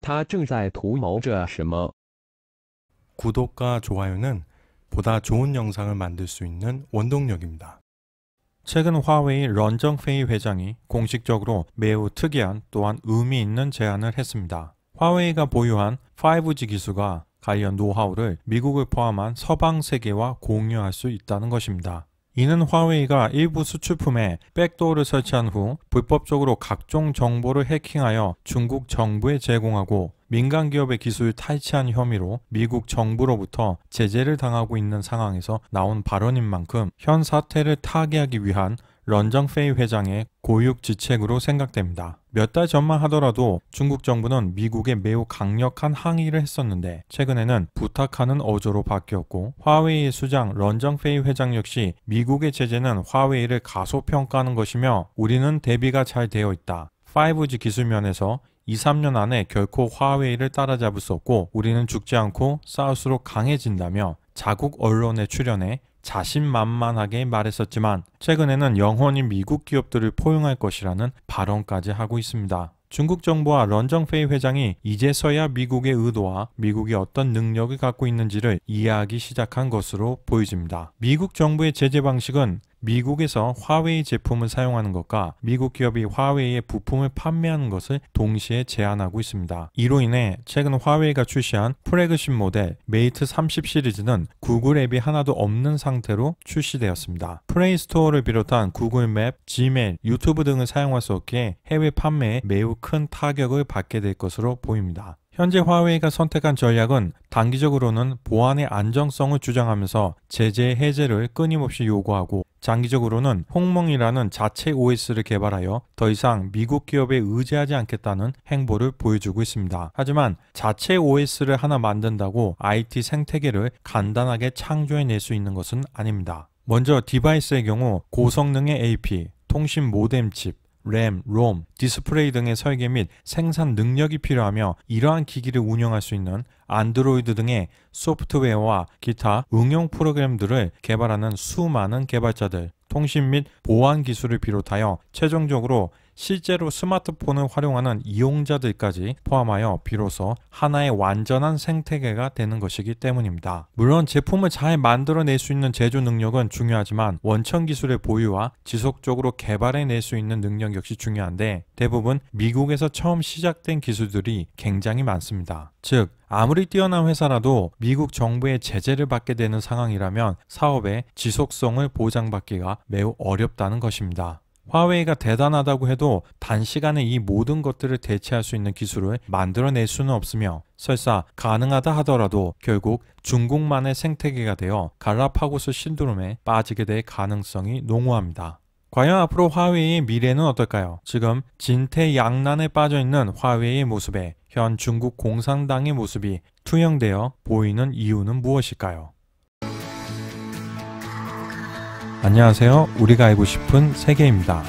他正在图谋着什么？ 구독과 좋아요는 보다 좋은 영상을 만들 수 있는 원동력입니다. 최근 화웨이 런정페이 회장이 공식적으로 매우 특이한 또한 의미 있는 제안을 했습니다. 화웨이가 보유한 5G 기술과 관련 노하우를 미국을 포함한 서방 세계와 공유할 수 있다는 것입니다. 이는 화웨이가 일부 수출품에 백도어를 설치한 후 불법적으로 각종 정보를 해킹하여 중국 정부에 제공하고 민간 기업의 기술을 탈취한 혐의로 미국 정부로부터 제재를 당하고 있는 상황에서 나온 발언인 만큼 현 사태를 타개하기 위한 런정페이 회장의 고육지책으로 생각됩니다. 몇 달 전만 하더라도 중국 정부는 미국에 매우 강력한 항의를 했었는데 최근에는 부탁하는 어조로 바뀌었고 화웨이의 수장 런정페이 회장 역시 미국의 제재는 화웨이를 가소평가하는 것이며 우리는 대비가 잘 되어 있다. 5G 기술 면에서 2, 3년 안에 결코 화웨이를 따라잡을 수 없고 우리는 죽지 않고 싸울수록 강해진다며 자국 언론에 출연해 자신만만하게 말했었지만 최근에는 영원히 미국 기업들을 포용할 것이라는 발언까지 하고 있습니다. 중국 정부와 런정페이 회장이 이제서야 미국의 의도와 미국이 어떤 능력을 갖고 있는지를 이해하기 시작한 것으로 보여집니다. 미국 정부의 제재 방식은 미국에서 화웨이 제품을 사용하는 것과 미국 기업이 화웨이의 부품을 판매하는 것을 동시에 제한하고 있습니다. 이로 인해 최근 화웨이가 출시한 플래그십 모델 메이트 30 시리즈는 구글 앱이 하나도 없는 상태로 출시되었습니다. 플레이스토어를 비롯한 구글 맵, 지메일, 유튜브 등을 사용할 수 없기에 해외 판매에 매우 큰 타격을 받게 될 것으로 보입니다. 현재 화웨이가 선택한 전략은 단기적으로는 보안의 안정성을 주장하면서 제재 해제를 끊임없이 요구하고 장기적으로는 홍몽이라는 자체 OS를 개발하여 더 이상 미국 기업에 의지하지 않겠다는 행보를 보여주고 있습니다. 하지만 자체 OS를 하나 만든다고 IT 생태계를 간단하게 창조해낼 수 있는 것은 아닙니다. 먼저 디바이스의 경우 고성능의 AP, 통신 모뎀 칩, 램, 롬, 디스플레이 등의 설계 및 생산 능력이 필요하며 이러한 기기를 운영할 수 있는 안드로이드 등의 소프트웨어와 기타 응용 프로그램들을 개발하는 수많은 개발자들, 통신 및 보안 기술을 비롯하여 최종적으로 실제로 스마트폰을 활용하는 이용자들까지 포함하여 비로소 하나의 완전한 생태계가 되는 것이기 때문입니다. 물론 제품을 잘 만들어낼 수 있는 제조 능력은 중요하지만 원천 기술의 보유와 지속적으로 개발해낼 수 있는 능력 역시 중요한데 대부분 미국에서 처음 시작된 기술들이 굉장히 많습니다. 즉 아무리 뛰어난 회사라도 미국 정부의 제재를 받게 되는 상황이라면 사업의 지속성을 보장받기가 매우 어렵다는 것입니다. 화웨이가 대단하다고 해도 단시간에 이 모든 것들을 대체할 수 있는 기술을 만들어낼 수는 없으며 설사 가능하다 하더라도 결국 중국만의 생태계가 되어 갈라파고스 신드롬에 빠지게 될 가능성이 농후합니다. 과연 앞으로 화웨이의 미래는 어떨까요? 지금 진퇴양난에 빠져있는 화웨이의 모습에 현 중국 공산당의 모습이 투영되어 보이는 이유는 무엇일까요? 안녕하세요. 우리가 알고 싶은 세계입니다.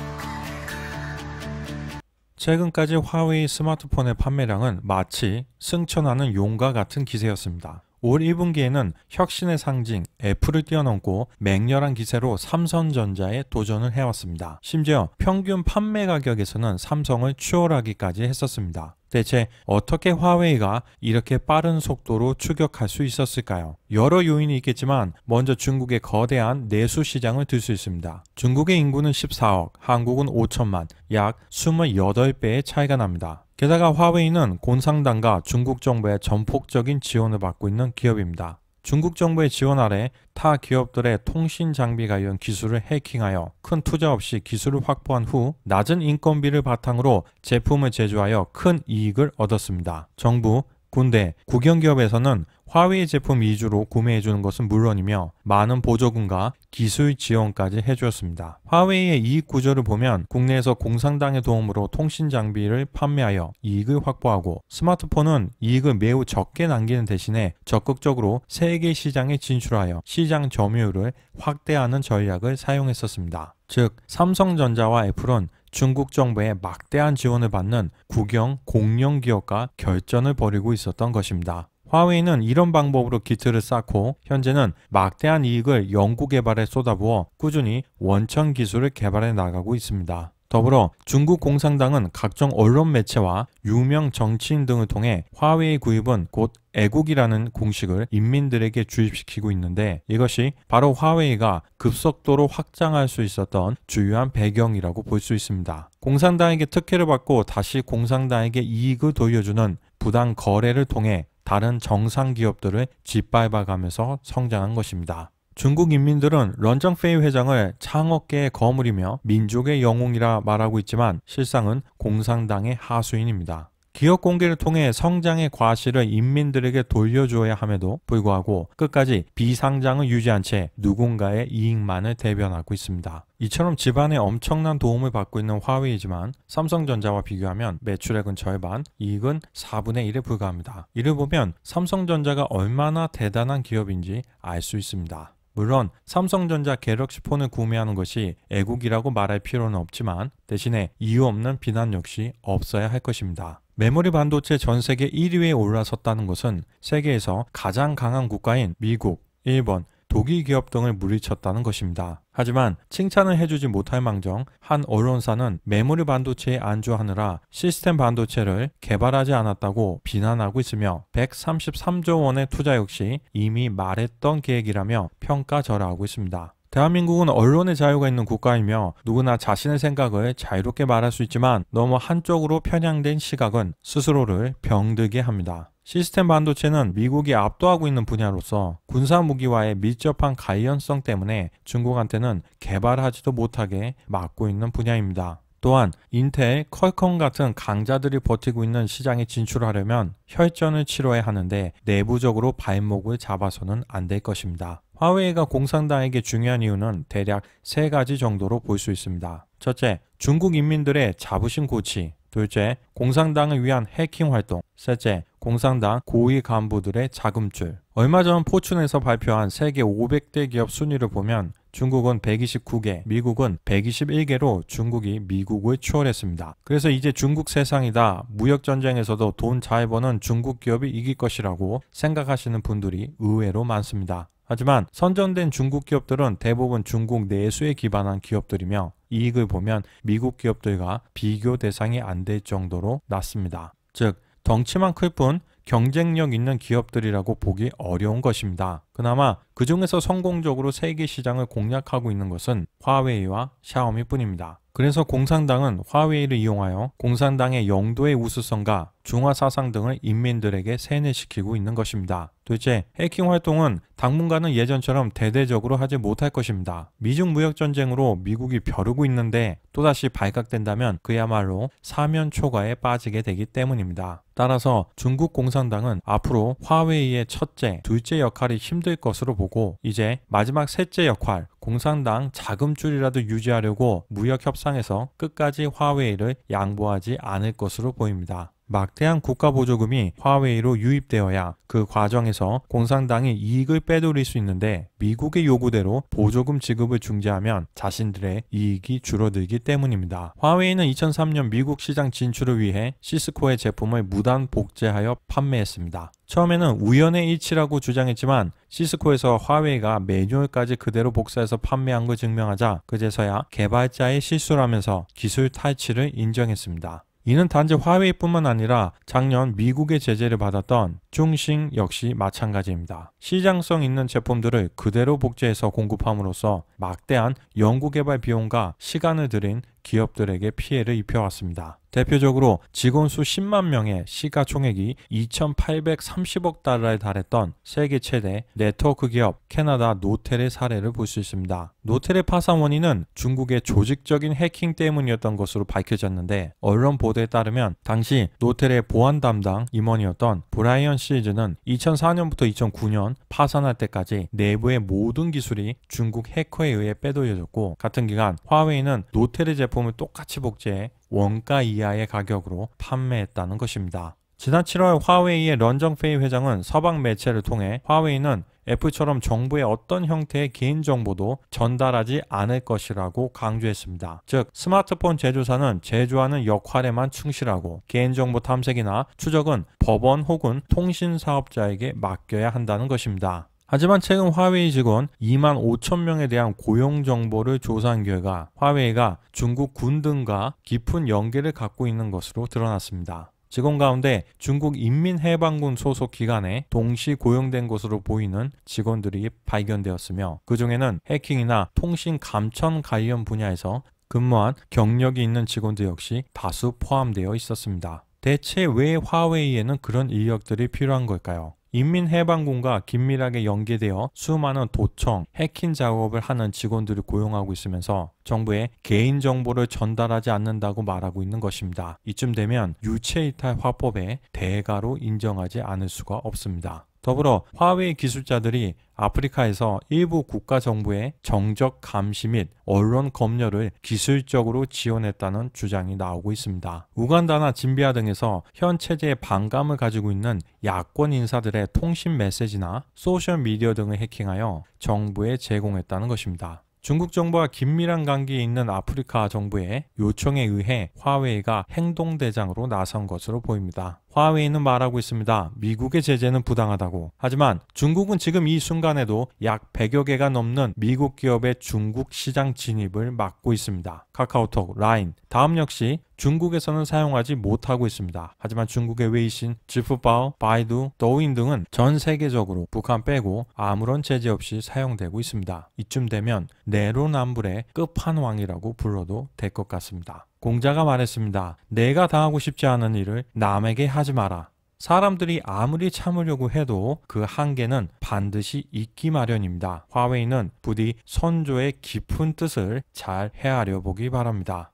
최근까지 화웨이 스마트폰의 판매량은 마치 승천하는 용과 같은 기세였습니다. 올 1분기에는 혁신의 상징 애플을 뛰어넘고 맹렬한 기세로 삼성전자에 도전을 해왔습니다. 심지어 평균 판매 가격에서는 삼성을 추월하기까지 했었습니다. 대체 어떻게 화웨이가 이렇게 빠른 속도로 추격할 수 있었을까요? 여러 요인이 있겠지만 먼저 중국의 거대한 내수 시장을 들 수 있습니다. 중국의 인구는 14억, 한국은 5천만, 약 28배의 차이가 납니다. 게다가 화웨이는 공산당과 중국 정부의 전폭적인 지원을 받고 있는 기업입니다. 중국 정부의 지원 아래 타 기업들의 통신 장비 관련 기술을 해킹하여 큰 투자 없이 기술을 확보한 후 낮은 인건비를 바탕으로 제품을 제조하여 큰 이익을 얻었습니다. 정부, 군대, 국영기업에서는 화웨이 제품 위주로 구매해주는 것은 물론이며 많은 보조금과 기술 지원까지 해주었습니다. 화웨이의 이익 구조를 보면 국내에서 공산당의 도움으로 통신 장비를 판매하여 이익을 확보하고 스마트폰은 이익을 매우 적게 남기는 대신에 적극적으로 세계 시장에 진출하여 시장 점유율을 확대하는 전략을 사용했었습니다. 즉 삼성전자와 애플은 중국 정부의 막대한 지원을 받는 국영 공룡 기업과 결전을 벌이고 있었던 것입니다. 화웨이는 이런 방법으로 기틀을 쌓고 현재는 막대한 이익을 연구개발에 쏟아부어 꾸준히 원천 기술을 개발해 나가고 있습니다. 더불어 중국 공산당은 각종 언론 매체와 유명 정치인 등을 통해 화웨이 구입은 곧 애국이라는 공식을 인민들에게 주입시키고 있는데 이것이 바로 화웨이가 급속도로 확장할 수 있었던 주요한 배경이라고 볼 수 있습니다. 공산당에게 특혜를 받고 다시 공산당에게 이익을 돌려주는 부당 거래를 통해 다른 정상 기업들을 짓밟아가면서 성장한 것입니다. 중국 인민들은 런정페이 회장을 창업계의 거물이며 민족의 영웅이라 말하고 있지만 실상은 공산당의 하수인입니다. 기업 공개를 통해 성장의 과실을 인민들에게 돌려주어야 함에도 불구하고 끝까지 비상장을 유지한 채 누군가의 이익만을 대변하고 있습니다. 이처럼 집안에 엄청난 도움을 받고 있는 화웨이지만 삼성전자와 비교하면 매출액은 절반, 이익은 4분의 1에 불과합니다. 이를 보면 삼성전자가 얼마나 대단한 기업인지 알 수 있습니다. 물론 삼성전자 갤럭시 폰을 구매하는 것이 애국이라고 말할 필요는 없지만 대신에 이유 없는 비난 역시 없어야 할 것입니다. 메모리 반도체 전 세계 1위에 올라섰다는 것은 세계에서 가장 강한 국가인 미국, 일본, 독일 기업 등을 물리쳤다는 것입니다. 하지만 칭찬을 해주지 못할 망정 한 언론사는 메모리 반도체에 안주하느라 시스템 반도체를 개발하지 않았다고 비난하고 있으며 133조 원의 투자 역시 이미 말했던 계획이라며 평가절하하고 있습니다. 대한민국은 언론의 자유가 있는 국가이며 누구나 자신의 생각을 자유롭게 말할 수 있지만 너무 한쪽으로 편향된 시각은 스스로를 병들게 합니다. 시스템 반도체는 미국이 압도하고 있는 분야로서 군사무기와의 밀접한 관련성 때문에 중국한테는 개발하지도 못하게 막고 있는 분야입니다. 또한 인텔, 퀄컴 같은 강자들이 버티고 있는 시장에 진출하려면 혈전을 치러야 하는데 내부적으로 발목을 잡아서는 안 될 것입니다. 화웨이가 공산당에게 중요한 이유는 대략 3가지 정도로 볼 수 있습니다. 첫째, 중국 인민들의 자부심 고취. 둘째, 공산당을 위한 해킹 활동. 셋째, 공산당 고위 간부들의 자금줄. 얼마 전 포춘에서 발표한 세계 500대 기업 순위를 보면 중국은 129개, 미국은 121개로 중국이 미국을 추월했습니다. 그래서 이제 중국 세상이다. 무역전쟁에서도 돈 잘 버는 중국 기업이 이길 것이라고 생각하시는 분들이 의외로 많습니다. 하지만 선전된 중국 기업들은 대부분 중국 내수에 기반한 기업들이며 이익을 보면 미국 기업들과 비교 대상이 안 될 정도로 낮습니다. 즉, 덩치만 클 뿐 경쟁력 있는 기업들이라고 보기 어려운 것입니다. 그나마 그 중에서 성공적으로 세계 시장을 공략하고 있는 것은 화웨이와 샤오미 뿐입니다. 그래서 공산당은 화웨이를 이용하여 공산당의 영도의 우수성과 중화 사상 등을 인민들에게 세뇌시키고 있는 것입니다. 도대체 해킹 활동은 당분간은 예전처럼 대대적으로 하지 못할 것입니다. 미중 무역전쟁으로 미국이 벼르고 있는데 또다시 발각된다면 그야말로 사면 초과에 빠지게 되기 때문입니다. 따라서 중국 공산당은 앞으로 화웨이의 첫째, 둘째 역할이 힘들 것으로 보고 이제 마지막 셋째 역할, 공산당 자금줄이라도 유지하려고 무역 협상에서 끝까지 화웨이를 양보하지 않을 것으로 보입니다. 막대한 국가보조금이 화웨이로 유입되어야 그 과정에서 공산당이 이익을 빼돌릴 수 있는데 미국의 요구대로 보조금 지급을 중지하면 자신들의 이익이 줄어들기 때문입니다. 화웨이는 2003년 미국 시장 진출을 위해 시스코의 제품을 무단 복제하여 판매했습니다. 처음에는 우연의 일치라고 주장했지만 시스코에서 화웨이가 매뉴얼까지 그대로 복사해서 판매한 걸 증명하자 그제서야 개발자의 실수라면서 기술 탈취를 인정했습니다. 이는 단지 화웨이뿐만 아니라 작년 미국의 제재를 받았던 중싱 역시 마찬가지입니다. 시장성 있는 제품들을 그대로 복제해서 공급함으로써 막대한 연구개발 비용과 시간을 들인 기업들에게 피해를 입혀왔습니다. 대표적으로 직원 수 10만 명의 시가총액이 2,830억 달러에 달했던 세계 최대 네트워크 기업 캐나다 노텔의 사례를 볼 수 있습니다. 노텔의 파산 원인은 중국의 조직적인 해킹 때문이었던 것으로 밝혀졌는데 언론 보도에 따르면 당시 노텔의 보안 담당 임원이었던 브라이언 시즈는 2004년부터 2009년 파산할 때까지 내부의 모든 기술이 중국 해커에 의해 빼돌려졌고 같은 기간 화웨이는 노텔의 제품을 똑같이 복제해 원가 이하의 가격으로 판매했다는 것입니다. 지난 7월 화웨이의 런정페이 회장은 서방 매체를 통해 화웨이는 애플처럼 정부의 어떤 형태의 개인정보도 전달하지 않을 것이라고 강조했습니다. 즉, 스마트폰 제조사는 제조하는 역할에만 충실하고 개인정보 탐색이나 추적은 법원 혹은 통신사업자에게 맡겨야 한다는 것입니다. 하지만 최근 화웨이 직원 2만 5천 명에 대한 고용 정보를 조사한 결과 화웨이가 중국 군 등과 깊은 연계를 갖고 있는 것으로 드러났습니다. 직원 가운데 중국 인민해방군 소속 기관에 동시 고용된 것으로 보이는 직원들이 발견되었으며 그 중에는 해킹이나 통신 감청 관련 분야에서 근무한 경력이 있는 직원들 역시 다수 포함되어 있었습니다. 대체 왜 화웨이에는 그런 인력들이 필요한 걸까요? 인민해방군과 긴밀하게 연계되어 수많은 도청, 해킹 작업을 하는 직원들을 고용하고 있으면서 정부에 개인정보를 전달하지 않는다고 말하고 있는 것입니다. 이쯤 되면 유체이탈 화법의 대가로 인정하지 않을 수가 없습니다. 더불어 화웨이 기술자들이 아프리카에서 일부 국가 정부의 정적 감시 및 언론 검열을 기술적으로 지원했다는 주장이 나오고 있습니다. 우간다나 짐비아 등에서 현 체제에 반감을 가지고 있는 야권 인사들의 통신 메시지나 소셜미디어 등을 해킹하여 정부에 제공했다는 것입니다. 중국 정부와 긴밀한 관계에 있는 아프리카 정부의 요청에 의해 화웨이가 행동대장으로 나선 것으로 보입니다. 화웨이는 말하고 있습니다. 미국의 제재는 부당하다고. 하지만 중국은 지금 이 순간에도 약 100여 개가 넘는 미국 기업의 중국 시장 진입을 막고 있습니다. 카카오톡, 라인, 다음 역시 중국에서는 사용하지 못하고 있습니다. 하지만 중국의 웨이신, 지프바오, 바이두, 더우인 등은 전 세계적으로 북한 빼고 아무런 제재 없이 사용되고 있습니다. 이쯤 되면 내로남불의 끝판왕이라고 불러도 될 것 같습니다. 공자가 말했습니다. 내가 당하고 싶지 않은 일을 남에게 하지 마라. 사람들이 아무리 참으려고 해도 그 한계는 반드시 있기 마련입니다. 화웨이는 부디 선조의 깊은 뜻을 잘 헤아려 보기 바랍니다.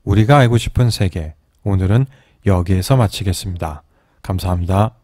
우리가 알고 싶은 세계, 오늘은 여기에서 마치겠습니다. 감사합니다.